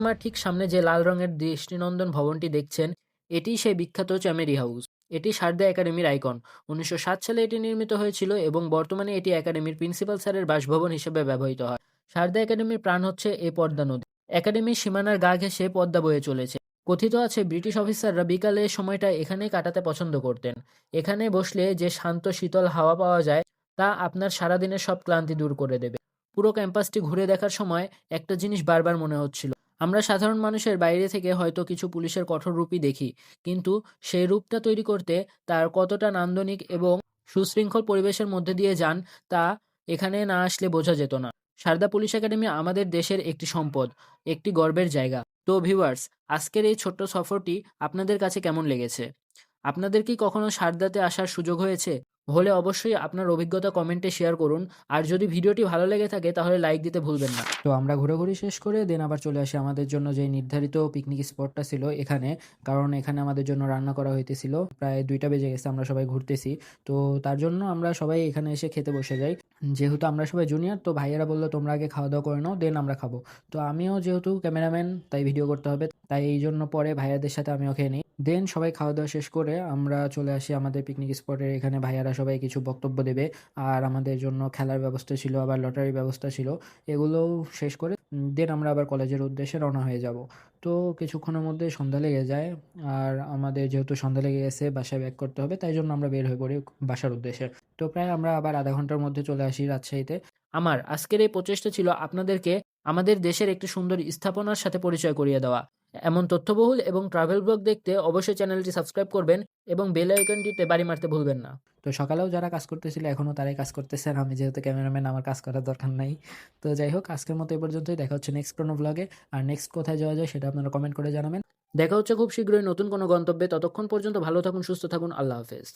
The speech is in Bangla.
আমার ঠিক সামনে যে লাল রঙের দৃষ্টিনন্দন ভবনটি দেখছেন, এটিই সেই বিখ্যাত চ্যামেরি হাউস। এটি সারদা একাডেমির আইকন। ১৯০৭ সালে এটি নির্মিত হয়েছিল এবং বর্তমানে এটি একাডেমির প্রিন্সিপাল স্যারের বাসভবন হিসেবে ব্যবহৃত হয়। সারদা একাডেমির প্রাণ হচ্ছে এই পদ্মা নদী। একাডেমির সীমানার গা ঘেঁষে পদ্মা বয়ে চলেছে। কথিত আছে ব্রিটিশ অফিসাররা বিকালের সময়টা এখানেই কাটাতে পছন্দ করতেন। এখানে বসলে যে শান্ত শীতল হাওয়া পাওয়া যায়, তা আপনার সারাদিনের সব ক্লান্তি দূর করে দেবে। পুরো ক্যাম্পাসটি ঘুরে দেখার সময় একটা জিনিস বারবার মনে হচ্ছিল। আমরা সাধারণ মানুষের বাইরে থেকে হয়তো কিছু পুলিশের কঠোর রূপই দেখি, কিন্তু সেই রূপটা তৈরি করতে তার কতটা নান্দনিক এবং সুশৃঙ্খল পরিবেশের মধ্যে দিয়ে যান, তা এখানে না আসলে বোঝা যেত না। সারদা পুলিশ একাডেমি আমাদের দেশের একটি সম্পদ, একটি গর্বের জায়গা। তো ভিউয়ার্স, আজকের এই ছোট্ট সফরটি আপনাদের কাছে কেমন লেগেছে? আপনাদের কি কখনো সারদাতে আসার সুযোগ হয়েছে? হলে অবশ্যই আপনার অভিজ্ঞতা কমেন্টে শেয়ার করুন। আর যদি ভিডিওটি ভালো লেগে থাকে তাহলে লাইক দিতে ভুলবেন না। তো আমরা ঘোরাঘুরি শেষ করে দেন আবার চলে আসি আমাদের জন্য যে নির্ধারিত পিকনিক স্পটটা ছিল এখানে। কারণ এখানে আমাদের জন্য রান্না করা হইতেছিল। প্রায় ২টা বেজে গেছে, আমরা সবাই ঘুরতেছি। তো তার জন্য আমরা সবাই এখানে এসে খেতে বসে যাই। যেহেতু আমরা সবাই জুনিয়র, তো ভাইয়েরা বলল তোমরা আগে খাওয়া-দাওয়া করে নাও, দেন আমরা খাবো। তো আমিও যেহেতু ক্যামেরাম্যান, তাই ভিডিও করতে হবে। তাই এইজন্য পরে ভাইয়াদের সাথে আমিও খেয়ে নিই। দেন সবাই খাওয়া-দাওয়া শেষ করে আমরা চলে আসি আমাদের পিকনিক স্পটের এখানে। ভাইয়ারা সবাই কিছু বক্তব্য দেবে। আর আমাদের জন্য খেলার ব্যবস্থা ছিল, আবার লটারির ব্যবস্থা ছিল। এগুলোও শেষ করে দেন আমরা আবার কলেজের উদ্দেশ্যে রওনা হয়ে যাব। তো কিছুক্ষণের মধ্যে সন্ধ্যা লেগে যায়। আর আমাদের যেহেতু সন্ধ্যা লেগে গেছে, বাসায় ব্যাক করতে হবে, তাই জন্য আমরা বের হয়ে পড়ি বাসার উদ্দেশ্যে। তো প্রায় আমরা আবার আধা ঘন্টার মধ্যে চলে আসি রাজশাহীতে। আমার আজকের এই প্রচেষ্টা ছিল আপনাদেরকে আমাদের দেশের একটি সুন্দর স্থাপনার সাথে পরিচয় করিয়ে দেওয়া। এমন তথ্যবহুল এবং ট্রাভেল ব্লগ দেখতে অবশ্যই চ্যানেলটি সাবস্ক্রাইব করবেন এবং বেল আইকনটিতে বাড়ি মারতে ভুলবেন না। তো সকালেও যারা কাজ করতেছিল এখনও তারাই কাজ করতেছে, আর আমি যেহেতু ক্যামেরাম্যান আমার কাজ করার দরকার নাই। তো যাই হোক, আজকের মতো এই পর্যন্তই। দেখা হচ্ছে নেক্সট কোনো ব্লগে। আর নেক্সট কোথায় যাওয়া যায় সেটা আপনারা কমেন্ট করে জানাবেন। দেখা হচ্ছে খুব শীঘ্রই নতুন কোনো গন্তব্যে। ততক্ষণ পর্যন্ত ভালো থাকুন, সুস্থ থাকুন। আল্লাহ হাফেজ।